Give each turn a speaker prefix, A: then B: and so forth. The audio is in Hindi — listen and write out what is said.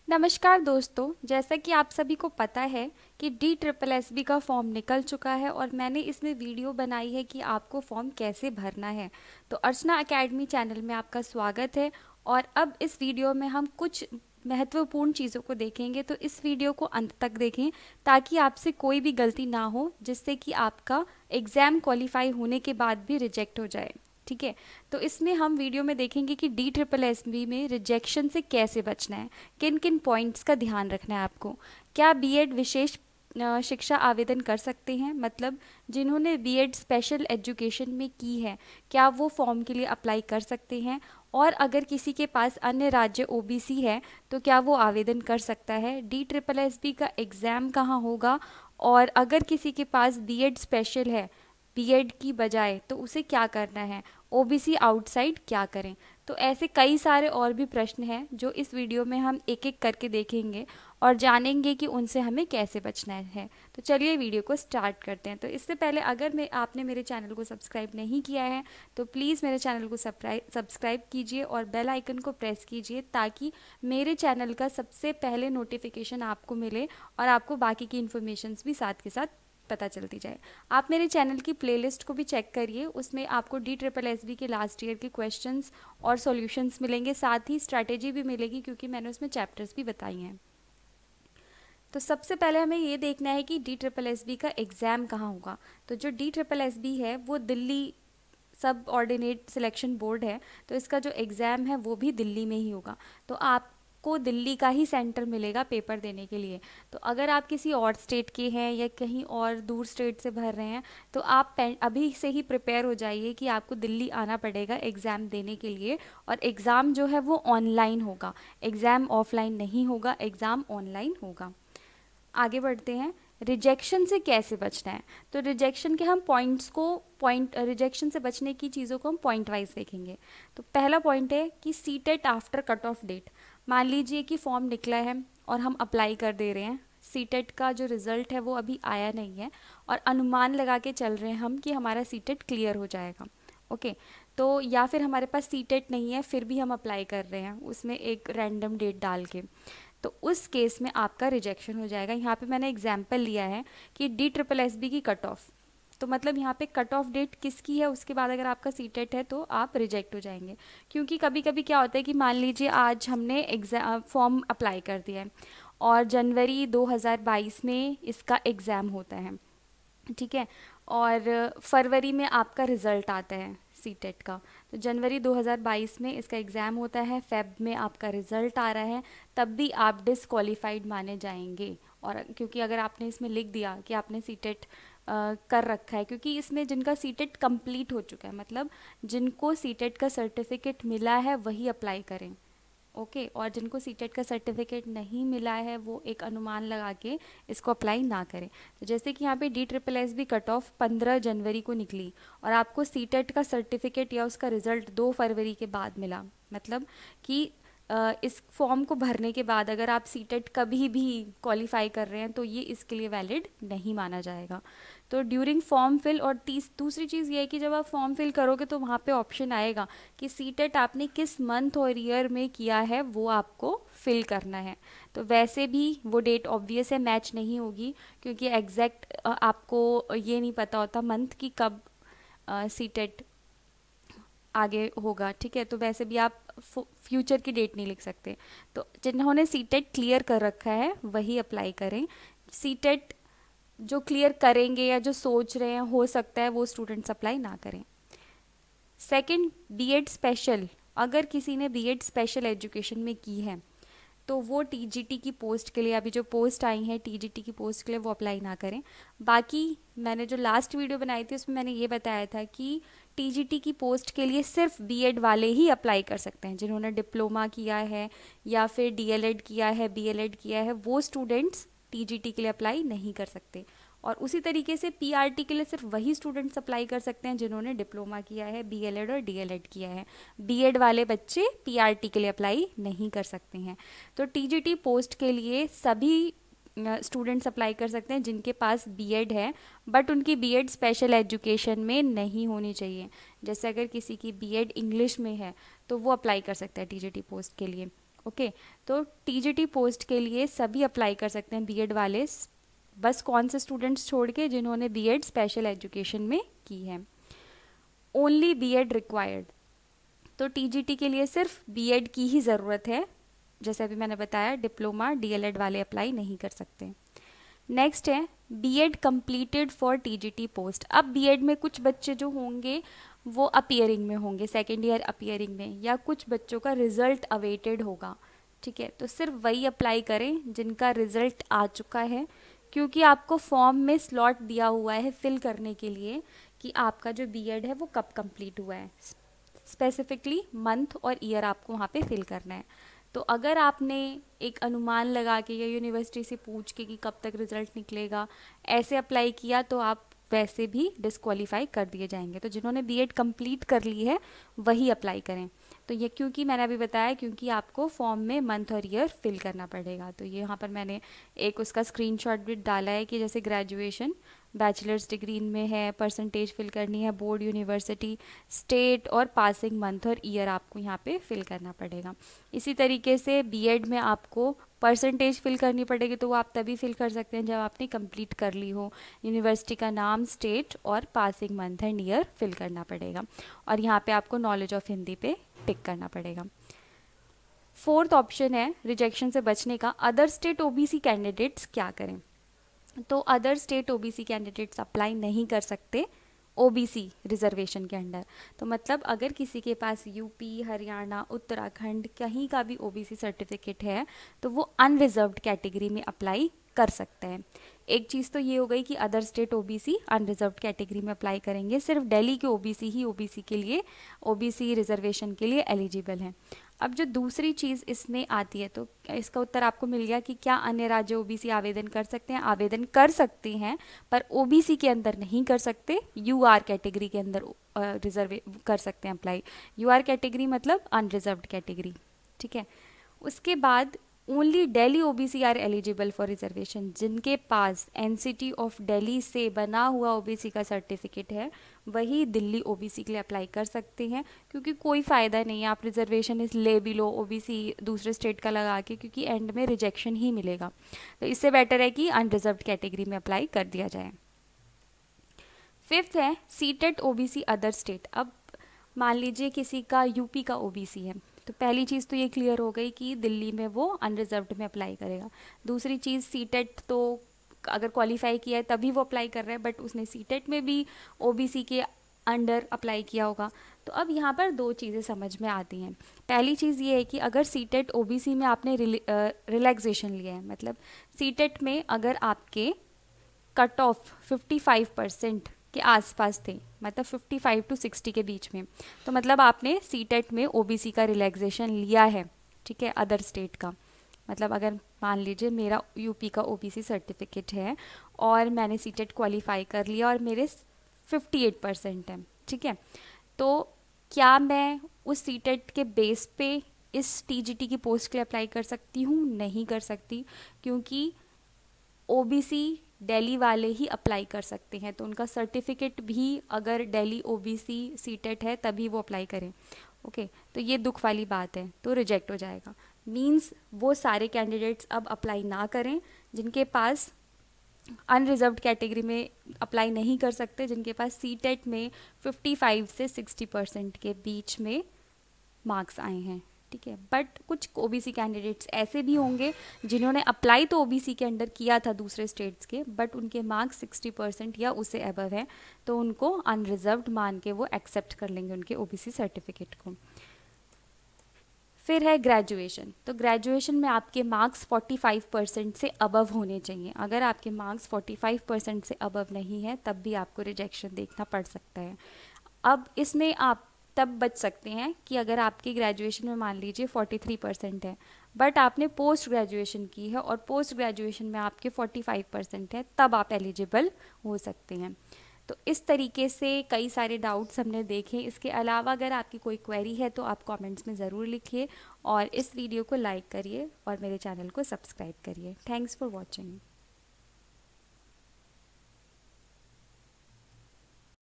A: नमस्कार दोस्तों, जैसा कि आप सभी को पता है कि DSSB का फॉर्म निकल चुका है और मैंने इसमें वीडियो बनाई है कि आपको फॉर्म कैसे भरना है। तो अर्चना एकेडमी चैनल में आपका स्वागत है। और अब इस वीडियो में हम कुछ महत्वपूर्ण चीज़ों को देखेंगे, तो इस वीडियो को अंत तक देखें ताकि आपसे कोई भी गलती ना हो जिससे कि आपका एग्ज़ाम क्वालिफाई होने के बाद भी रिजेक्ट हो जाए। ठीक है, तो इसमें हम वीडियो में देखेंगे कि DSSB में रिजेक्शन से कैसे बचना है, किन किन पॉइंट्स का ध्यान रखना है आपको। क्या बीएड विशेष शिक्षा आवेदन कर सकते हैं, मतलब जिन्होंने बीएड स्पेशल एजुकेशन में की है, क्या वो फॉर्म के लिए अप्लाई कर सकते हैं। और अगर किसी के पास अन्य राज्य ओबीसी है तो क्या वो आवेदन कर सकता है। DSSB का एग्ज़ाम कहाँ होगा, और अगर किसी के पास बीएड स्पेशल है बीएड की बजाय तो उसे क्या करना है, ओबीसी आउटसाइड क्या करें। तो ऐसे कई सारे और भी प्रश्न हैं जो इस वीडियो में हम एक एक करके देखेंगे और जानेंगे कि उनसे हमें कैसे बचना है। तो चलिए वीडियो को स्टार्ट करते हैं। तो इससे पहले अगर आपने मेरे चैनल को सब्सक्राइब नहीं किया है तो प्लीज़ मेरे चैनल को सब्सक्राइब कीजिए और बेल आइकन को प्रेस कीजिए ताकि मेरे चैनल का सबसे पहले नोटिफिकेशन आपको मिले और आपको बाकी की इन्फॉर्मेशंस भी साथ के साथ पता चलती जाए। आप मेरे चैनल की प्लेलिस्ट को भी चेक करिए, उसमें आपको DSSB के लास्ट ईयर के क्वेश्चंस और सॉल्यूशंस मिलेंगे, साथ ही स्ट्रैटेजी भी मिलेगी क्योंकि मैंने उसमें चैप्टर्स भी बताई हैं। तो सबसे पहले हमें ये देखना है कि DSSB का एग्ज़ाम कहाँ होगा। तो जो DSSB है वो दिल्ली सब ऑर्डिनेट सिलेक्शन बोर्ड है, तो इसका जो एग्ज़ाम है वो भी दिल्ली में ही होगा। तो आपको दिल्ली का ही सेंटर मिलेगा पेपर देने के लिए। तो अगर आप किसी और स्टेट के हैं या कहीं और दूर स्टेट से भर रहे हैं तो आप अभी से ही प्रिपेयर हो जाइए कि आपको दिल्ली आना पड़ेगा एग्ज़ाम देने के लिए। और एग्ज़ाम जो है वो ऑनलाइन होगा, एग्ज़ाम ऑफलाइन नहीं होगा, एग्ज़ाम ऑनलाइन होगा। आगे बढ़ते हैं, रिजेक्शन से कैसे बचना है। तो रिजेक्शन के हम रिजेक्शन से बचने की चीज़ों को हम पॉइंट वाइज देखेंगे। तो पहला पॉइंट है कि CTET after cut off date. मान लीजिए कि फॉर्म निकला है और हम अप्लाई कर दे रहे हैं, सीटेट का जो रिज़ल्ट है वो अभी आया नहीं है और अनुमान लगा के चल रहे हैं हम कि हमारा सीटेट क्लियर हो जाएगा। ओके, तो या फिर हमारे पास सीटेट नहीं है फिर भी हम अप्लाई कर रहे हैं उसमें एक रैंडम डेट डाल के, तो उस केस में आपका रिजेक्शन हो जाएगा। यहाँ पे मैंने एग्जाम्पल लिया है कि DSSB की कट ऑफ, तो मतलब यहाँ पे कट ऑफ डेट किसकी है उसके बाद अगर आपका सीटेट है तो आप रिजेक्ट हो जाएंगे। क्योंकि कभी कभी क्या होता है कि मान लीजिए आज हमने एग्ज़ाम फॉर्म अप्लाई कर दिया है और जनवरी 2022 में इसका एग्ज़ाम होता है, ठीक है, और फरवरी में आपका रिज़ल्ट आता है सीटेट का। तो जनवरी 2022 में इसका एग्ज़ाम होता है, फेब में आपका रिज़ल्ट आ रहा है, तब भी आप डिसक्वालीफाइड माने जाएंगे। और क्योंकि अगर आपने इसमें लिख दिया कि आपने सीटेट कर रखा है, क्योंकि इसमें जिनका सीटेट कंप्लीट हो चुका है, मतलब जिनको सीटेट का सर्टिफिकेट मिला है वही अप्लाई करें। ओके, और जिनको सीटेट का सर्टिफिकेट नहीं मिला है वो एक अनुमान लगा के इसको अप्लाई ना करें। तो जैसे कि यहाँ पे DSSB कट ऑफ 15 जनवरी को निकली और आपको सीटेट का सर्टिफिकेट या उसका रिजल्ट 2 फरवरी के बाद मिला, मतलब कि इस फॉर्म को भरने के बाद अगर आप सीटेट कभी भी क्वालिफाई कर रहे हैं तो ये इसके लिए वैलिड नहीं माना जाएगा। तो ड्यूरिंग फॉर्म फिल, और दूसरी चीज़ ये है कि जब आप फॉर्म फिल करोगे तो वहाँ पे ऑप्शन आएगा कि सीटेट आपने किस मंथ और ईयर में किया है वो आपको फिल करना है। तो वैसे भी वो डेट ऑब्वियस है मैच नहीं होगी क्योंकि एग्जैक्ट आपको ये नहीं पता होता मंथ की कब सीटेट आगे होगा, ठीक है। तो वैसे भी आप फ्यूचर की डेट नहीं लिख सकते। तो जिन्होंने सीटेट क्लियर कर रखा है वही अप्लाई करें। सीटेट जो क्लियर करेंगे या जो सोच रहे हैं हो सकता है वो स्टूडेंट्स अप्लाई ना करें। सेकंड, बीएड स्पेशल, अगर किसी ने बीएड स्पेशल एजुकेशन में की है तो वो टीजीटी की पोस्ट के लिए, अभी जो पोस्ट आई है टीजीटी की पोस्ट के लिए, वो अप्लाई ना करें। बाकी मैंने जो लास्ट वीडियो बनाई थी उसमें मैंने ये बताया था कि टीजीटी की पोस्ट के लिए सिर्फ बीएड वाले ही अप्लाई कर सकते हैं, जिन्होंने डिप्लोमा किया है या फिर डीएलएड किया है, बीएलएड किया है, वो स्टूडेंट्स टीजीटी के लिए अप्लाई नहीं कर सकते। और उसी तरीके से पीआरटी के लिए सिर्फ वही स्टूडेंट्स अप्लाई कर सकते हैं जिन्होंने डिप्लोमा किया है, बीएलएड और डीएलएड किया है। बीएड वाले बच्चे पीआरटी के लिए अप्लाई नहीं कर सकते हैं। तो टीजीटी पोस्ट के लिए सभी स्टूडेंट्स अप्लाई कर सकते हैं जिनके पास बीएड है, बट उनकी बीएड स्पेशल एजुकेशन में नहीं होनी चाहिए। जैसे अगर किसी की बीएड इंग्लिश में है तो वो अप्लाई कर सकता है टीजीटी पोस्ट के लिए। ओके, तो टीजीटी पोस्ट के लिए सभी अप्लाई कर सकते हैं बीएड वाले, बस कौन से स्टूडेंट्स छोड़ के जिन्होंने बीएड स्पेशल एजुकेशन में की है। ओनली बीएड रिक्वायर्ड, तो टीजीटी के लिए सिर्फ बीएड की ही ज़रूरत है, जैसे अभी मैंने बताया डिप्लोमा डीएलएड वाले अप्लाई नहीं कर सकते। नेक्स्ट है BEd completed for TGT post. अब बीएड में कुछ बच्चे जो होंगे वो अपीयरिंग में होंगे, सेकेंड ईयर अपीयरिंग में, या कुछ बच्चों का रिजल्ट अवेटेड होगा, ठीक है, तो सिर्फ वही अप्लाई करें जिनका रिजल्ट आ चुका है, क्योंकि आपको फॉर्म में स्लॉट दिया हुआ है फिल करने के लिए कि आपका जो बीएड है वो कब कंप्लीट हुआ है, स्पेसिफिकली मंथ और ईयर आपको वहाँ पे फिल करना है। तो अगर आपने एक अनुमान लगा के या यूनिवर्सिटी से पूछ के कि कब तक रिजल्ट निकलेगा ऐसे अप्लाई किया तो आप वैसे भी डिस्क्वालीफाई कर दिए जाएंगे। तो जिन्होंने बीएड कंप्लीट कर ली है वही अप्लाई करें। तो ये क्योंकि मैंने अभी बताया क्योंकि आपको फॉर्म में मंथ और ईयर फिल करना पड़ेगा। तो ये यहाँ पर मैंने एक उसका स्क्रीनशॉट भी डाला है कि जैसे ग्रेजुएशन बैचलर्स डिग्री में है, परसेंटेज फिल करनी है, बोर्ड यूनिवर्सिटी स्टेट और पासिंग मंथ और ईयर आपको यहाँ पे फिल करना पड़ेगा। इसी तरीके से बीएड में आपको परसेंटेज फिल करनी पड़ेगी, तो वो आप तभी फिल कर सकते हैं जब आपने कंप्लीट कर ली हो। यूनिवर्सिटी का नाम, स्टेट और passing month and year fill करना पड़ेगा, और यहाँ पे आपको नॉलेज ऑफ हिंदी पे टिक करना पड़ेगा। फोर्थ ऑप्शन है रिजेक्शन से बचने का, अदर स्टेट ओबीसी कैंडिडेट्स क्या करें। तो other state OBC candidates apply नहीं कर सकते ओबीसी रिजर्वेशन के अंडर। तो मतलब अगर किसी के पास यूपी, हरियाणा, उत्तराखंड कहीं का भी ओबीसी सर्टिफिकेट है तो वो अनरिजर्व्ड कैटेगरी में अप्लाई कर सकते हैं। एक चीज़ तो ये हो गई कि other state OBC unreserved category में अप्लाई करेंगे, सिर्फ दिल्ली के ओबीसी ही ओबीसी के लिए, ओबीसी रिजर्वेशन के लिए एलिजिबल हैं। अब जो दूसरी चीज़ इसमें आती है, तो इसका उत्तर आपको मिल गया कि क्या अन्य राज्य ओबीसी आवेदन कर सकते हैं। आवेदन कर सकते हैं पर ओबीसी के अंदर नहीं कर सकते, यूआर कैटेगरी के अंदर रिजर्व कर सकते हैं अप्लाई। यूआर कैटेगरी मतलब अनरिजर्व्ड कैटेगरी, ठीक है। उसके बाद only Delhi OBC are eligible for reservation, जिनके पास एनसीटी ऑफ दिल्ली से बना हुआ ओबीसी का सर्टिफिकेट है वही दिल्ली ओबीसी के लिए अप्लाई कर सकते हैं, क्योंकि कोई फ़ायदा नहीं है आप रिजर्वेशन इस ले भी लो ओबीसी दूसरे स्टेट का लगा के, क्योंकि एंड में रिजेक्शन ही मिलेगा। तो इससे बेटर है कि अनरिजर्व्ड कैटेगरी में अप्लाई कर दिया जाए। फिफ्थ है सीटेट ओबीसी अदर स्टेट। अब मान लीजिए किसी का यूपी का ओबीसी है, तो पहली चीज़ तो ये क्लियर हो गई कि दिल्ली में वो अनरिजर्व्ड में अप्लाई करेगा। दूसरी चीज़ सीटेट तो अगर क्वालिफाई किया है तभी वो अप्लाई कर रहा है, बट उसने सीटेट में भी ओबीसी के अंडर अप्लाई किया होगा। तो अब यहाँ पर दो चीज़ें समझ में आती हैं। पहली चीज़ ये है कि अगर सीटेट ओबीसी में आपने रिलैक्सेशन लिया है, मतलब सीटेट में अगर आपके कट ऑफ 55% के आसपास थे, मतलब 55 to 60 के बीच में, तो मतलब आपने सीटेट में ओबीसी का रिलैक्सेशन लिया है, ठीक है, अदर स्टेट का। मतलब अगर मान लीजिए मेरा यूपी का ओबीसी सर्टिफिकेट है और मैंने सीटेट क्वालिफाई कर लिया और मेरे 58% है, ठीक है, तो क्या मैं उस सीटेट के बेस पे इस टीजीटी की पोस्ट के लिए अप्लाई कर सकती हूँ? नहीं कर सकती, क्योंकि ओबीसी दिल्ली वाले ही अप्लाई कर सकते हैं। तो उनका सर्टिफिकेट भी अगर दिल्ली ओबीसी सीटेट है तभी वो अप्लाई करें। ओके, तो ये दुख वाली बात है, तो रिजेक्ट हो जाएगा। मींस वो सारे कैंडिडेट्स अब अप्लाई ना करें जिनके पास अनरिजर्व्ड कैटेगरी में अप्लाई नहीं कर सकते, जिनके पास सीटेट में 55 से 60% के बीच में मार्क्स आए हैं, ठीक है। बट कुछ ओबीसी कैंडिडेट्स ऐसे भी होंगे जिन्होंने अप्लाई तो ओबीसी के अंडर किया था दूसरे स्टेट्स के, बट उनके मार्क्स 60% या उससे अबव है, तो उनको अनरिजर्व्ड मान के वो एक्सेप्ट कर लेंगे उनके ओबीसी सर्टिफिकेट को। फिर है ग्रेजुएशन। तो ग्रेजुएशन में आपके मार्क्स 45% से अबव होने चाहिए। अगर आपके मार्क्स 45% से अबव नहीं है तब भी आपको रिजेक्शन देखना पड़ सकता है। अब इसमें आप तब बच सकते हैं कि अगर आपकी ग्रेजुएशन में मान लीजिए 43% है, बट आपने पोस्ट ग्रेजुएशन की है और पोस्ट ग्रेजुएशन में आपके 45% है, तब आप एलिजिबल हो सकते हैं। तो इस तरीके से कई सारे डाउट्स हमने देखे। इसके अलावा अगर आपकी कोई क्वेरी है तो आप कमेंट्स में ज़रूर लिखिए और इस वीडियो को लाइक करिए और मेरे चैनल को सब्सक्राइब करिए। Thanks for watching.